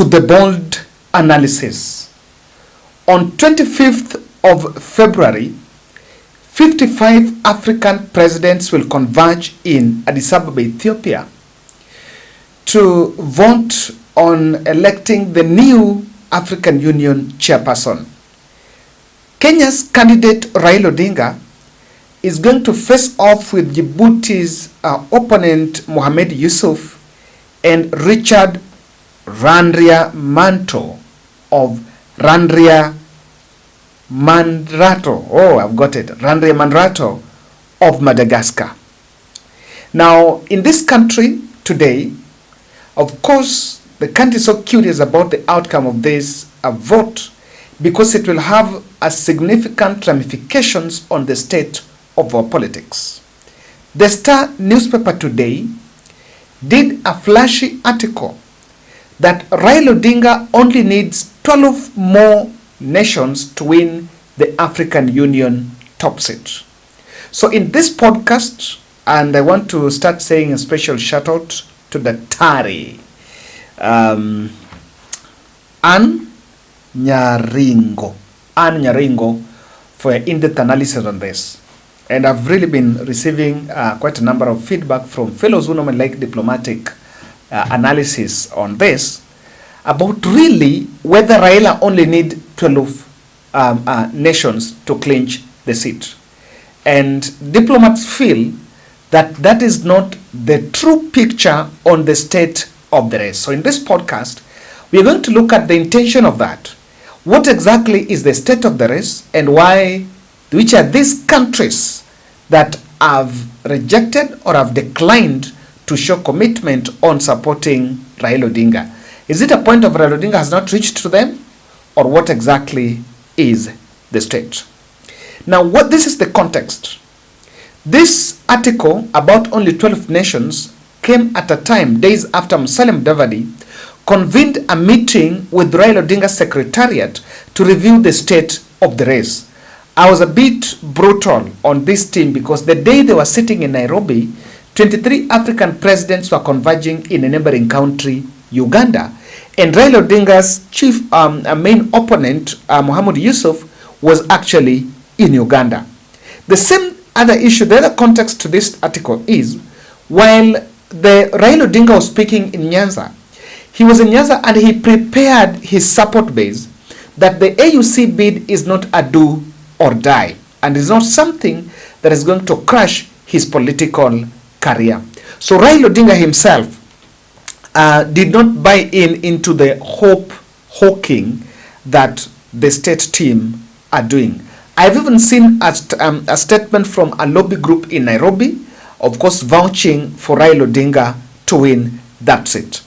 to the bold analysis. On 25th of February, 55 African presidents will converge in Addis Ababa, Ethiopia, to vote on electing the new African Union chairperson. Kenya's candidate Raila Odinga is going to face off with Djibouti's opponent Mohamed Yusuf and Richard Randriamanto of Randriamandrato of Madagascar. Now, in this country today, of course, the country is so curious about the outcome of this vote because it will have a significant ramifications on the state of our politics. The Star newspaper today did a flashy article that Raila Odinga only needs 12 more nations to win the African Union top seat. So in this podcast, and I want to start saying a special shout out to the Tari, Anne Nyaringo, for your in-depth analysis on this. And I've really been receiving quite a number of feedback from fellows who normally like diplomatic analysis on this, about really whether Raila only need 12 nations to clinch the seat. And diplomats feel that that is not the true picture on the state of the race. So in this podcast, we are going to look at the intention of that. What exactly is the state of the race, and which are these countries that have rejected or have declined to show commitment on supporting Raila Odinga? Is it a point of Raila Odinga has not reached to them, or what exactly is the state? Now, this is the context. This article about only 12 nations came at a time, days after Musalia Mudavadi convened a meeting with Raila Odinga's secretariat to review the state of the race. I was a bit brutal on this team because the day they were sitting in Nairobi, 23 African presidents were converging in a neighboring country, Uganda, and Raila Odinga's main opponent, Mohamed Yusuf, was actually in Uganda. The same other issue, the other context to this article is, while Raila Odinga was speaking in Nyanza, he was in Nyanza and he prepared his support base that the AUC bid is not a do or die, and is not something that is going to crush his political career. So Raila Odinga himself did not buy into the hawking that the state team are doing. I've even seen a statement from a lobby group in Nairobi, of course, vouching for Raila Odinga to win that seat.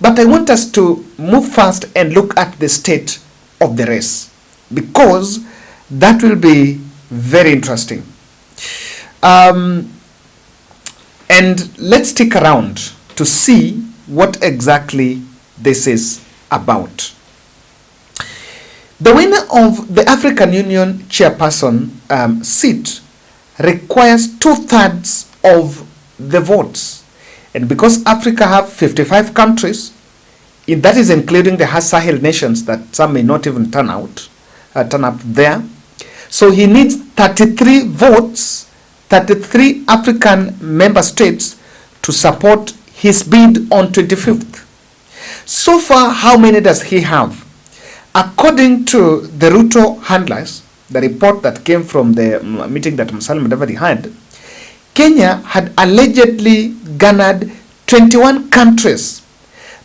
But I want us to move fast and look at the state of the race, because that will be very interesting. And let's stick around to see what exactly this is about. The winner of the African Union chairperson seat requires 2/3 of the votes. And because Africa have 55 countries, that is including the Sahel nations that some may not even turn up there. So he needs 33 votes, 33 African member states to support his bid on 25th. So far, how many does he have? According to the Ruto handlers, the report that came from the meeting that Musalia Mudavadi had, Kenya had allegedly garnered 21 countries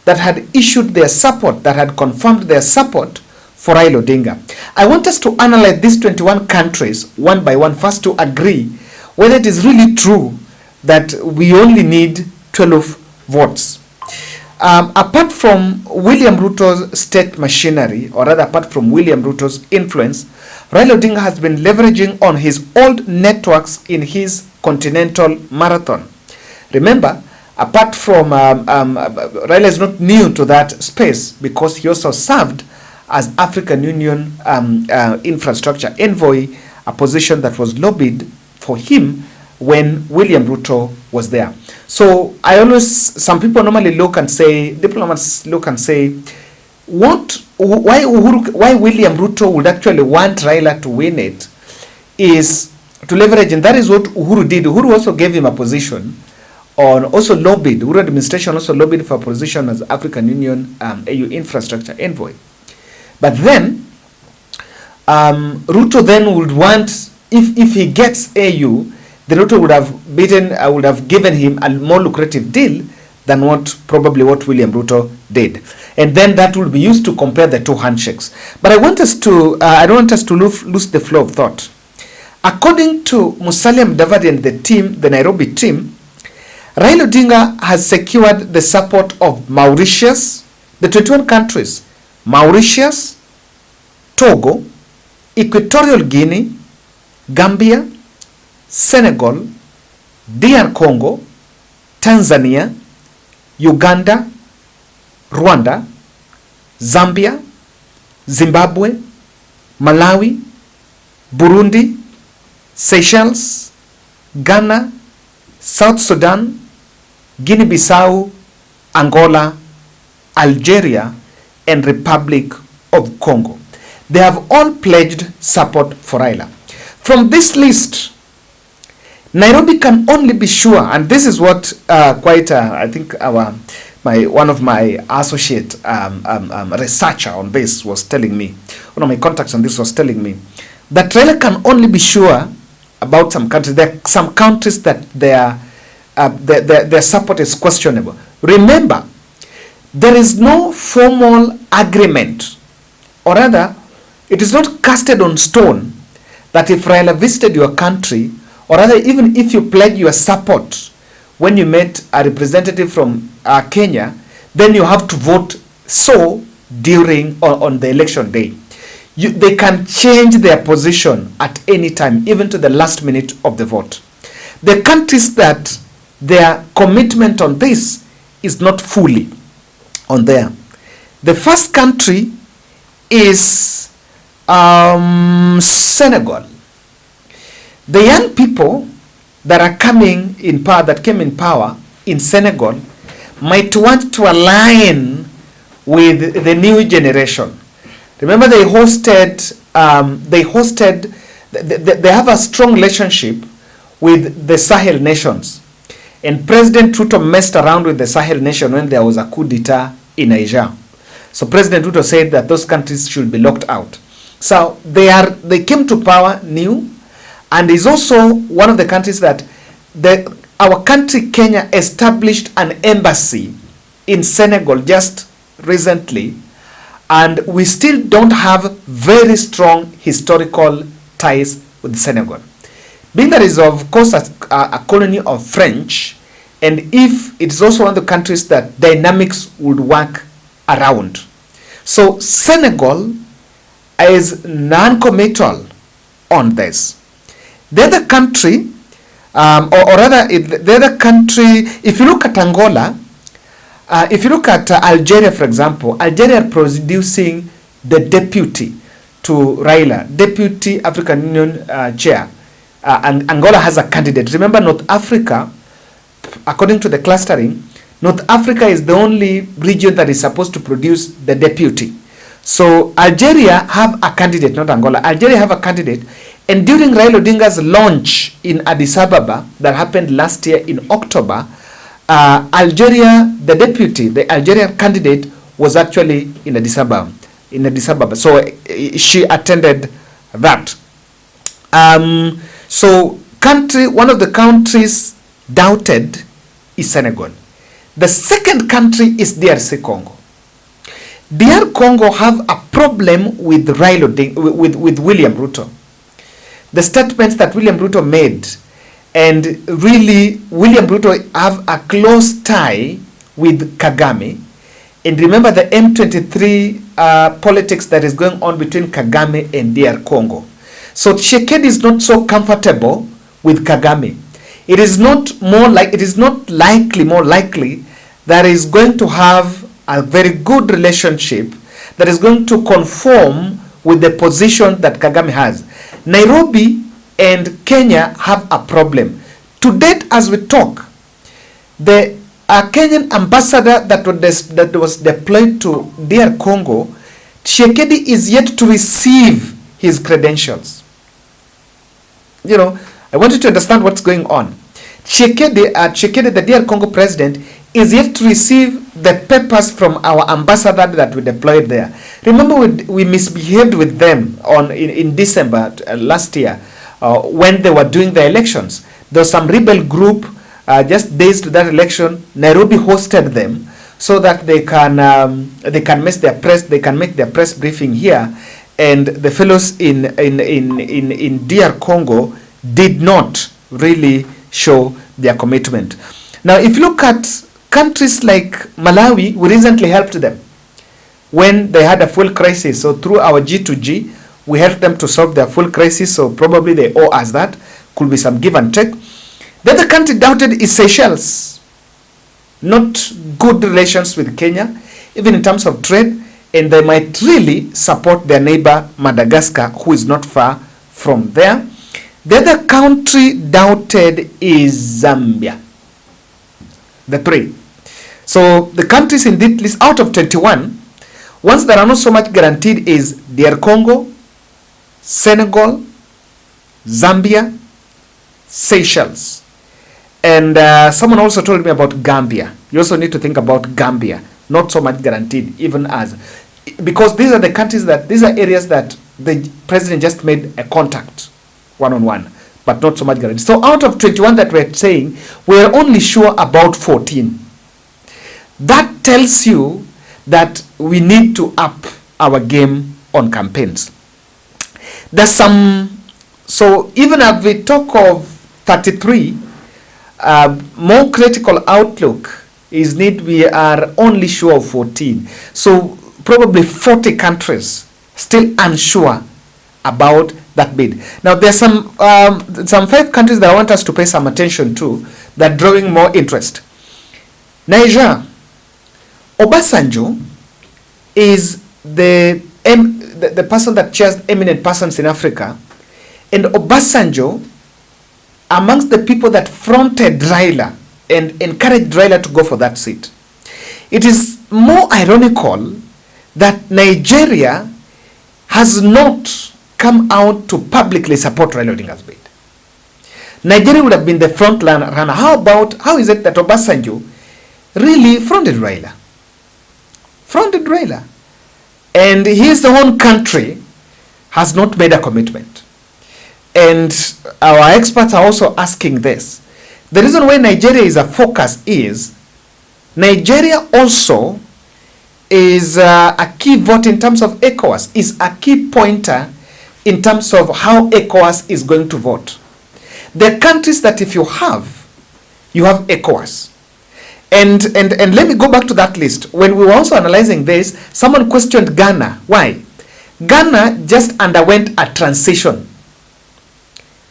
that had issued their support, that had confirmed their support for Raila Odinga. I want us to analyze these 21 countries one by one, first to agree whether it is really true that we only need 12 votes. Apart from William Ruto's state machinery, or rather apart from William Ruto's influence, Raila Odinga has been leveraging on his old networks in his continental marathon. Remember, apart from Raila is not new to that space, because he also served as African Union infrastructure envoy, a position that was lobbied for him when William Ruto was there. So some people normally look and say, diplomats look and say, why William Ruto would actually want Raila to win it is to leverage, and that is what Uhuru did. Uhuru also gave him a position on, also lobbied, Uhuru administration also lobbied for a position as African Union AU infrastructure envoy. But then, Ruto then would want, if he gets AU, the Ruto would have given him a more lucrative deal than what William Ruto did. And then that will be used to compare the two handshakes. But I don't want us to lose the flow of thought. According to Musalia Mudavadi and the team, the Nairobi team, Raila Odinga has secured the support of Mauritius, the 21 countries, Mauritius, Togo, Equatorial Guinea, Gambia, Senegal, DR Congo, Tanzania, Uganda, Rwanda, Zambia, Zimbabwe, Malawi, Burundi, Seychelles, Ghana, South Sudan, Guinea-Bissau, Angola, Algeria, and Republic of Congo. They have all pledged support for Raila. From this list, Nairobi can only be sure, and this is what I think one of my associate researcher on this was telling me, one of my contacts on this was telling me, that Raila can only be sure about some countries. There are some countries that their support is questionable. Remember, there is no formal agreement, or rather, it is not casted on stone that if Raila visited your country, or rather even if you pledge your support when you met a representative from Kenya, then you have to vote so during on the election day. They can change their position at any time, even to the last minute of the vote. The countries that their commitment on this is not fully on there. The first country is Senegal. The young people that are coming in power, that came in power in Senegal, might want to align with the new generation. Remember, they have a strong relationship with the Sahel nations. And President Ruto messed around with the Sahel nation when there was a coup d'etat in Niger. So President Ruto said that those countries should be locked out. So they came to power new, and is also one of the countries that our country, Kenya, established an embassy in Senegal just recently, and we still don't have very strong historical ties with Senegal. Being that is, of course, a colony of French, and if it is also one of the countries that dynamics would work around. So Senegal is non-committal on this. The other country, if you look at Angola, if you look at Algeria, for example, Algeria are producing the deputy to Raila, deputy African Union chair, and Angola has a candidate. Remember, North Africa, according to the clustering, North Africa is the only region that is supposed to produce the deputy. So Algeria have a candidate, not Angola. Algeria have a candidate. And during Raila Odinga's launch in Addis Ababa that happened last year in October, Algeria, the deputy, the Algerian candidate was actually in Addis Ababa. So she attended that. So one of the countries doubted is Senegal. The second country is DRC Congo. DR Congo have a problem with Raila Odinga, with William Ruto. The statements that William Ruto made, and really William Ruto have a close tie with Kagame. And remember the M23 politics that is going on between Kagame and DR Congo. So Tshisekedi is not so comfortable with Kagame. It is not more likely that he is going to have a very good relationship that is going to conform with the position that Kagame has. Nairobi and Kenya have a problem. To date, as we talk, the a Kenyan ambassador that was deployed to DR Congo, Tshisekedi is yet to receive his credentials. You know, I want you to understand what's going on. Tshisekedi, the DR Congo president, is yet to receive the papers from our ambassador that we deployed there. Remember, we misbehaved with them in December last year when they were doing the elections. There was some rebel group just days to that election. Nairobi hosted them so that they can miss their press. They can make their press briefing here, and the fellows in DR Congo did not really show their commitment. Now, if you look at countries like Malawi, we recently helped them when they had a fuel crisis. So through our G2G, we helped them to solve their fuel crisis. So probably they owe us that. Could be some give and take. The other country doubted is Seychelles. Not good relations with Kenya, even in terms of trade, and they might really support their neighbor Madagascar, who is not far from there. The other country doubted is Zambia. The three. So the countries in this list out of 21, ones that are not so much guaranteed is DR Congo, Senegal, Zambia, Seychelles. And someone also told me about Gambia. You also need to think about Gambia. Not so much guaranteed, even as, because these are the countries these are areas that the president just made a contact one-on-one, but not so much guaranteed. So out of 21 that we're saying, we're only sure about 14. That tells you that we need to up our game on campaigns. There's some, so even as we talk of 33, more critical outlook is we are only sure of 14. So probably 40 countries still unsure about that bid. Now there's some 5 countries that I want us to pay some attention to that are drawing more interest. Niger. Obasanjo is the person that chairs eminent persons in Africa, and Obasanjo, amongst the people that fronted Raila and encouraged Raila to go for that seat. It is more ironical that Nigeria has not come out to publicly support Raila Odinga's bid. Nigeria would have been the front runner. How is it that Obasanjo really fronted Raila? And his own country has not made a commitment. And our experts are also asking this. The reason why Nigeria is a focus is Nigeria also is a key vote in terms of ECOWAS, is a key pointer in terms of how ECOWAS is going to vote. The countries that if you have ECOWAS. And let me go back to that list. When we were also analyzing this, someone questioned Ghana. Why? Ghana just underwent a transition.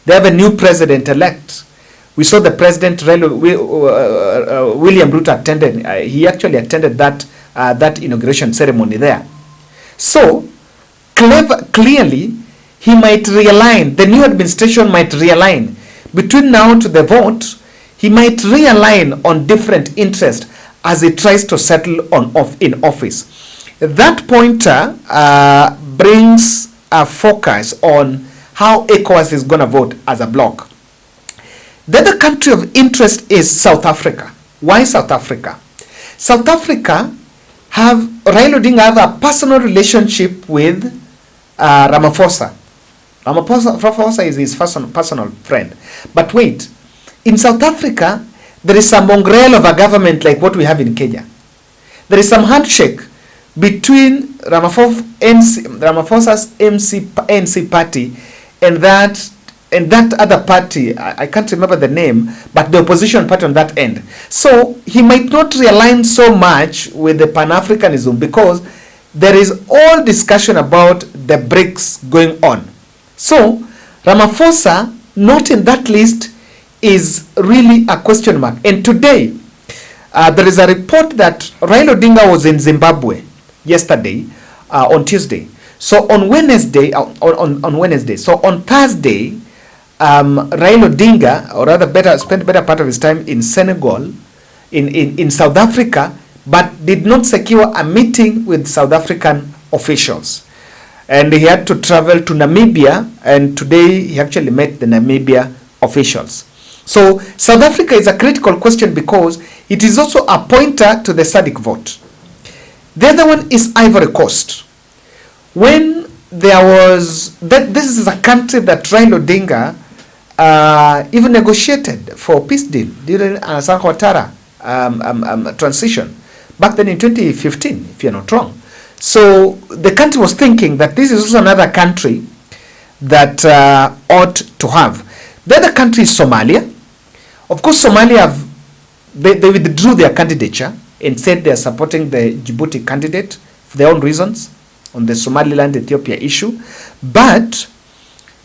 They have a new president-elect. We saw the president, William Ruto, attended. He actually attended that inauguration ceremony there. So, clearly, he might realign. The new administration might realign. Between now to the vote, he might realign on different interests as he tries to settle in office. That pointer brings a focus on how ECOWAS is going to vote as a bloc. The other country of interest is South Africa. Why South Africa? South Africa Raila Odinga have a personal relationship with Ramaphosa. Ramaphosa is his personal friend. But wait, in South Africa, there is some mongrel of a government like what we have in Kenya. There is some handshake between Ramaphosa's ANC party and that other party. I can't remember the name, but the opposition party on that end. So he might not realign so much with the Pan-Africanism because there is all discussion about the BRICS going on. So Ramaphosa, not in that list, is really a question mark. And today, there is a report that Raila Odinga was in Zimbabwe yesterday, on Tuesday. So on Wednesday, so on Thursday, Raila Odinga, or rather spent better part of his time in Senegal, in South Africa, but did not secure a meeting with South African officials. And he had to travel to Namibia, and today he actually met the Namibia officials. So South Africa is a critical question because it is also a pointer to the SADC vote. The other one is Ivory Coast. When there was, this is a country that Raila Odinga even negotiated for peace deal during Alassane Ouattara transition back then in 2015, if you're not wrong. So the country was thinking that this is also another country that ought to have. The other country is Somalia. Of course, Somalia, they withdrew their candidature and said they are supporting the Djibouti candidate for their own reasons on the Somaliland-Ethiopia issue. But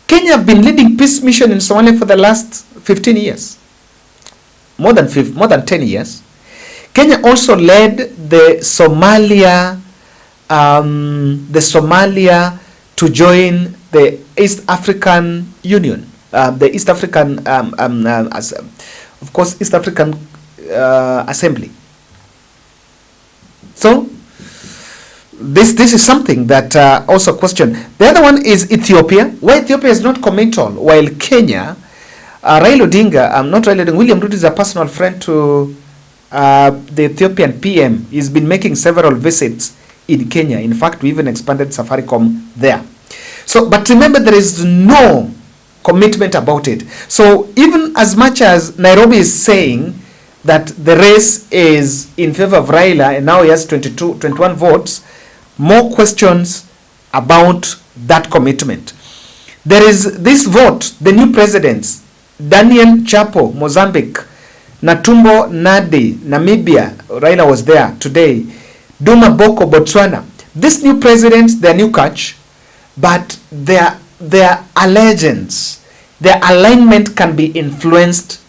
Kenya have been leading peace mission in Somalia for the last 15 years. More than 10 years. Kenya also led the Somalia to join the East African Union, the East African, of course, East African Assembly. So this is something that also question. The other one is Ethiopia, where Ethiopia is not committal, while Kenya, Raila Odinga, not Raila Odinga, William Ruto is a personal friend to the Ethiopian PM. He's been making several visits in Kenya. In fact, we even expanded Safaricom there. So, but remember, there is no commitment about it. So even as much as Nairobi is saying that the race is in favor of Raila and now he has 21 votes, more questions about that commitment. There is this vote, the new presidents, Daniel Chapo, Mozambique, Netumbo Nandi, Namibia, Raila was there today, Duma Boko, Botswana. These new presidents, they're new catch, but their allegiance, their alignment can be influenced.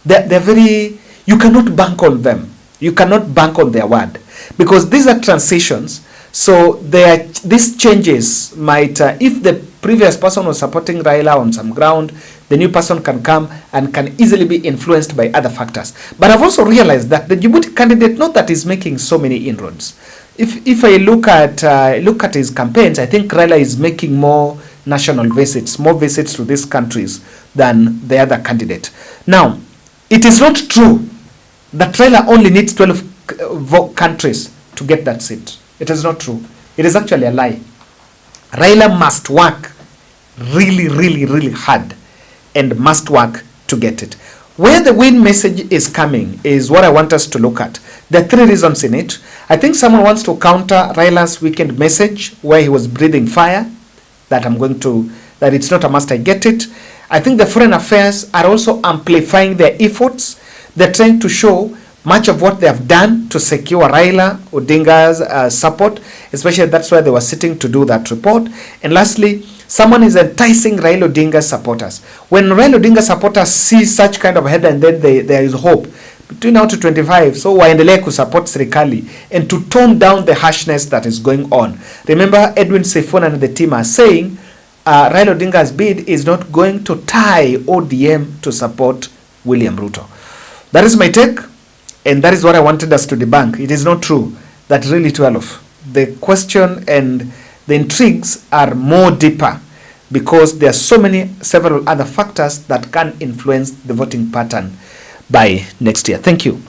They're very, you cannot bank on them. You cannot bank on their word. Because these are transitions, so these changes might, if the previous person was supporting Raila on some ground, the new person can come and can easily be influenced by other factors. But I've also realized that the Djibouti candidate, not that he's making so many inroads. If I look at his campaigns, I think Raila is making more national visits, more visits to these countries than the other candidate. Now, it is not true that Raila only needs 12 countries to get that seat. It is not true. It is actually a lie. Raila must work really, really, really hard and must work to get it. Where the win message is coming is what I want us to look at. There are 3 reasons in it. I think someone wants to counter Raila's weekend message where he was breathing fire, that it's not a must, I get it. I think the foreign affairs are also amplifying their efforts. They're trying to show much of what they have done to secure Raila Odinga's support, especially that's why they were sitting to do that report. And lastly, someone is enticing Raila Odinga's supporters. When Raila Odinga's supporters see such kind of headline, then there is hope. Between now to 25, so waendelee kusupport serikali and to tone down the harshness that is going on. Remember, Edwin Sifuna and the team are saying Raila Odinga's bid is not going to tie ODM to support William Ruto. That is my take, and that is what I wanted us to debunk. It is not true that really 12. The question and the intrigues are more deeper because there are several other factors that can influence the voting pattern by next year. Thank you.